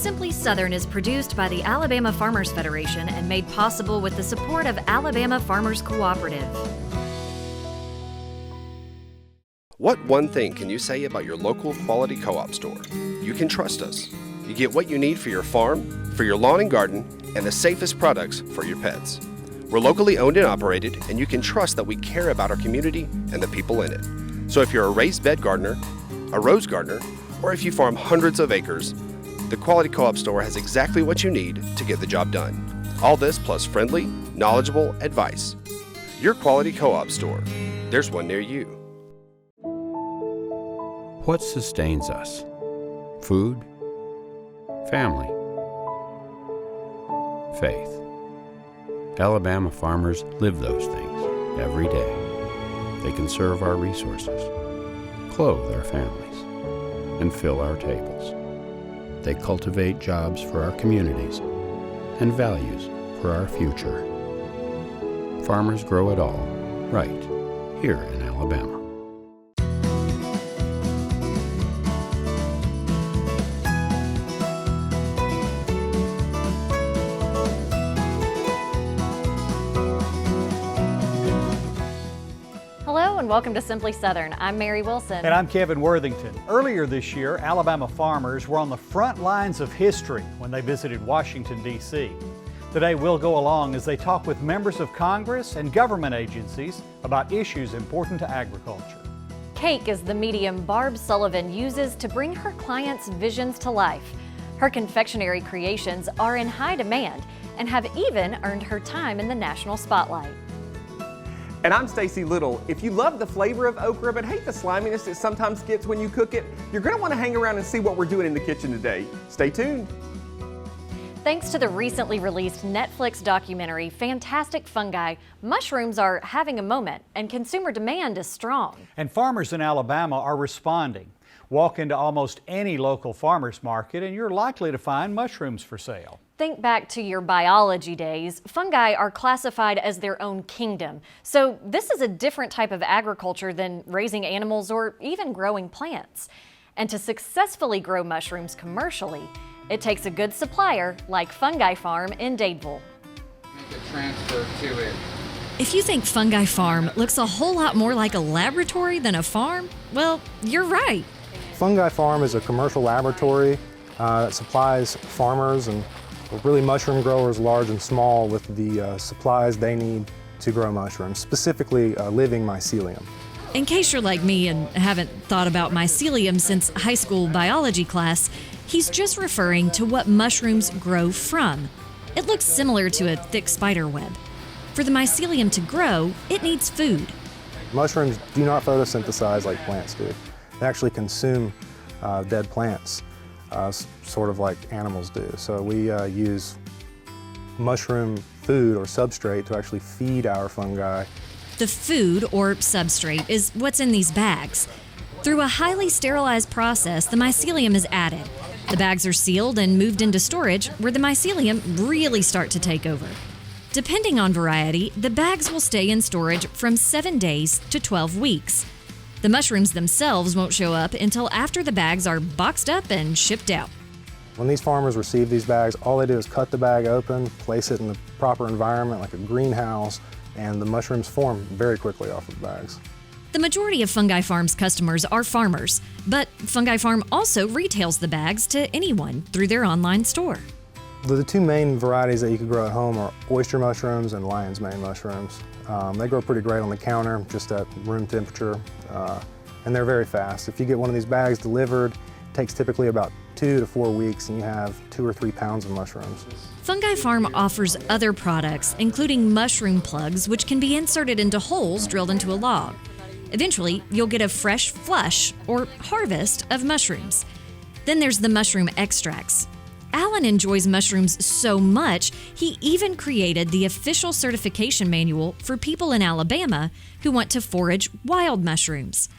Simply Southern is produced by the Alabama Farmers Federation and made possible with the support of Alabama Farmers Cooperative. What one thing can you say about your local quality co-op store? You can trust us. You get what you need for your farm, for your lawn and garden, and the safest products for your pets. We're locally owned and operated, and you can trust that we care about our community and the people in it. So if you're a raised bed gardener, a rose gardener, or if you farm hundreds of acres, the Quality Co-op Store has exactly what you need to get the job done. All this plus friendly, knowledgeable advice. Your Quality Co-op Store. There's one near you. What sustains us? Food? Family? Faith. Alabama farmers live those things every day. They conserve our resources, clothe our families, and fill our tables. They cultivate jobs for our communities and values for our future. Farmers grow it all right here in Alabama. Hello and welcome to Simply Southern. I'm Mary Wilson. And I'm Kevin Worthington. Earlier this year, Alabama farmers were on the front lines of history when they visited Washington, D.C. Today, we'll go along as they talk with members of Congress and government agencies about issues important to agriculture. Cake is the medium Barb Sullivan uses to bring her clients' visions to life. Her confectionery creations are in high demand and have even earned her time in the national spotlight. And I'm Stacy Little. If you love the flavor of okra but hate the sliminess it sometimes gets when you cook it, you're going to want to hang around and see what we're doing in the kitchen today. Stay tuned. Thanks to the recently released Netflix documentary, Fantastic Fungi, mushrooms are having a moment and consumer demand is strong. And farmers in Alabama are responding. Walk into almost any local farmers market and you're likely to find mushrooms for sale. Think back to your biology days. Fungi are classified as their own kingdom. So this is a different type of agriculture than raising animals or even growing plants. And to successfully grow mushrooms commercially, it takes a good supplier like Fungi Farm in Dadeville. Make a transfer to it. If you think Fungi Farm looks a whole lot more like a laboratory than a farm, well, you're right. Fungi Farm is a commercial laboratory that supplies farmers and really mushroom growers large and small with the supplies they need to grow mushrooms, specifically living mycelium. In case you're like me and haven't thought about mycelium since high school biology class, he's just referring to what mushrooms grow from. It looks similar to a thick spider web. For the mycelium to grow, it needs food. Mushrooms do not photosynthesize like plants do. They actually consume dead plants. Sort of like animals do. So we use mushroom food or substrate to actually feed our fungi. The food or substrate is what's in these bags. Through a highly sterilized process, the mycelium is added. The bags are sealed and moved into storage where the mycelium really start to take over. Depending on variety, the bags will stay in storage from 7 days to 12 weeks. The mushrooms themselves won't show up until after the bags are boxed up and shipped out. When these farmers receive these bags, all they do is cut the bag open, place it in the proper environment like a greenhouse, and the mushrooms form very quickly off of the bags. The majority of Fungi Farm's customers are farmers, but Fungi Farm also retails the bags to anyone through their online store. The two main varieties that you can grow at home are oyster mushrooms and lion's mane mushrooms. They grow pretty great on the counter, just at room temperature, and they're very fast. If you get one of these bags delivered, it takes typically about 2 to 4 weeks and you have 2 or 3 pounds of mushrooms. Fungi Farm offers other products, including mushroom plugs, which can be inserted into holes drilled into a log. Eventually, you'll get a fresh flush or harvest of mushrooms. Then there's the mushroom extracts. Allen enjoys mushrooms so much, he even created the official certification manual for people in Alabama who want to forage wild mushrooms.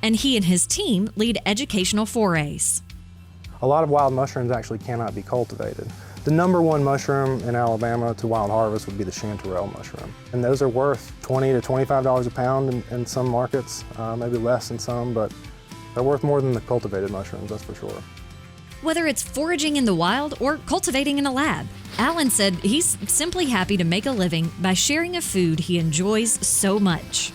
And he and his team lead educational forays. A lot of wild mushrooms actually cannot be cultivated. The number one mushroom in Alabama to wild harvest would be the chanterelle mushroom. And those are worth $20 to $25 a pound in some markets, maybe less in some, but they're worth more than the cultivated mushrooms, that's for sure. Whether it's foraging in the wild or cultivating in a lab, Allen said he's simply happy to make a living by sharing a food he enjoys so much.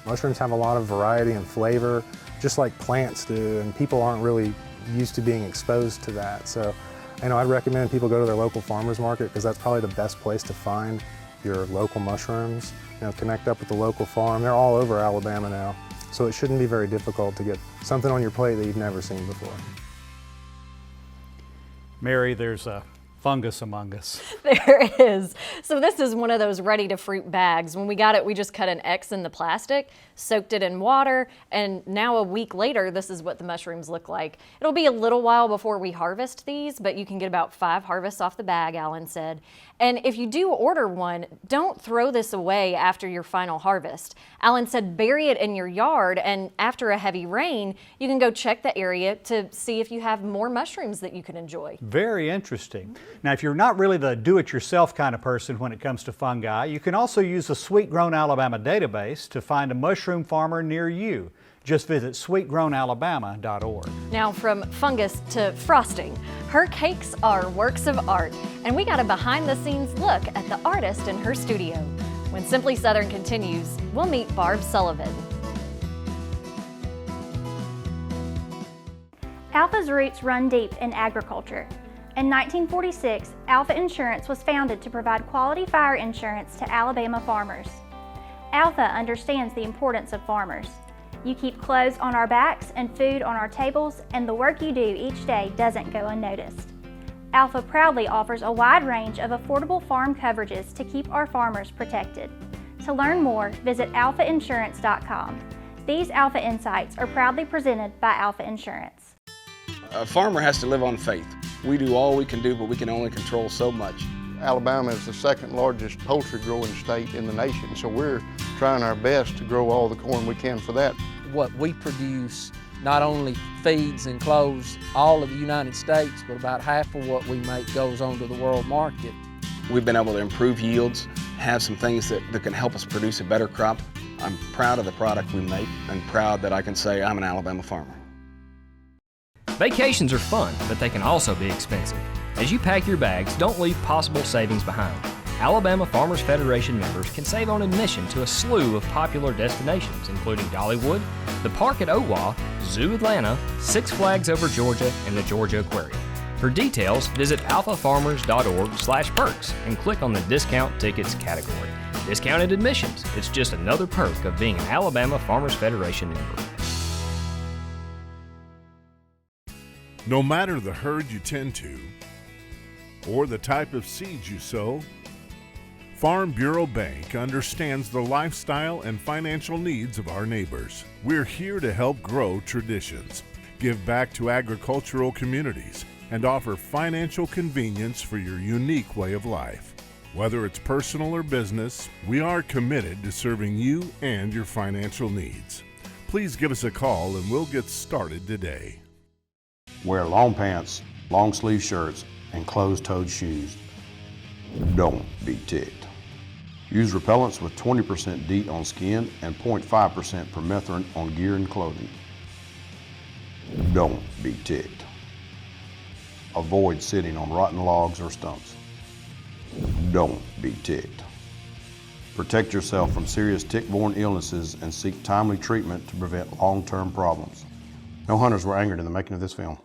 Mushrooms have a lot of variety and flavor, just like plants do, and people aren't really used to being exposed to that. So, I'd recommend people go to their local farmers market because that's probably the best place to find your local mushrooms. Connect up with the local farm. They're all over Alabama now, so it shouldn't be very difficult to get something on your plate that you've never seen before. Mary, there's a fungus among us. There is. So this is one of those ready-to-fruit bags. When we got it, we just cut an X in the plastic, soaked it in water, and now a week later, this is what the mushrooms look like. It'll be a little while before we harvest these, but you can get about 5 harvests off the bag, Allen said. And if you do order one, don't throw this away after your final harvest. Allen said bury it in your yard, and after a heavy rain, you can go check the area to see if you have more mushrooms that you can enjoy. Very interesting. Now, if you're not really the do-it-yourself kind of person when it comes to fungi, you can also use the Sweet Grown Alabama database to find a mushroom farmer near you. Just visit sweetgrownalabama.org. Now, from fungus to frosting, her cakes are works of art, and we got a behind-the-scenes look at the artist in her studio. When Simply Southern continues, we'll meet Barb Sullivan. Alpha's roots run deep in agriculture. In 1946, Alpha Insurance was founded to provide quality fire insurance to Alabama farmers. Alpha understands the importance of farmers. You keep clothes on our backs and food on our tables, and the work you do each day doesn't go unnoticed. Alpha proudly offers a wide range of affordable farm coverages to keep our farmers protected. To learn more, visit alphainsurance.com. These Alpha Insights are proudly presented by Alpha Insurance. A farmer has to live on faith. We do all we can do, but we can only control so much. Alabama is the second largest poultry growing state in the nation, so we're trying our best to grow all the corn we can for that. What we produce not only feeds and clothes all of the United States, but about half of what we make goes on to the world market. We've been able to improve yields, have some things that can help us produce a better crop. I'm proud of the product we make and proud that I can say I'm an Alabama farmer. Vacations are fun, but they can also be expensive. As you pack your bags, don't leave possible savings behind. Alabama Farmers Federation members can save on admission to a slew of popular destinations, including Dollywood, the Park at Owa, Zoo Atlanta, Six Flags Over Georgia, and the Georgia Aquarium. For details, visit alphafarmers.org/perks and click on the Discount Tickets category. Discounted admissions, it's just another perk of being an Alabama Farmers Federation member. No matter the herd you tend to, or the type of seeds you sow, Farm Bureau Bank understands the lifestyle and financial needs of our neighbors. We're here to help grow traditions, give back to agricultural communities, and offer financial convenience for your unique way of life. Whether it's personal or business, we are committed to serving you and your financial needs. Please give us a call and we'll get started today. Wear long pants, long sleeve shirts, and closed-toed shoes. Don't be ticked. Use repellents with 20% DEET on skin and 0.5% permethrin on gear and clothing. Don't be ticked. Avoid sitting on rotten logs or stumps. Don't be ticked. Protect yourself from serious tick-borne illnesses and seek timely treatment to prevent long-term problems. No hunters were angered in the making of this film.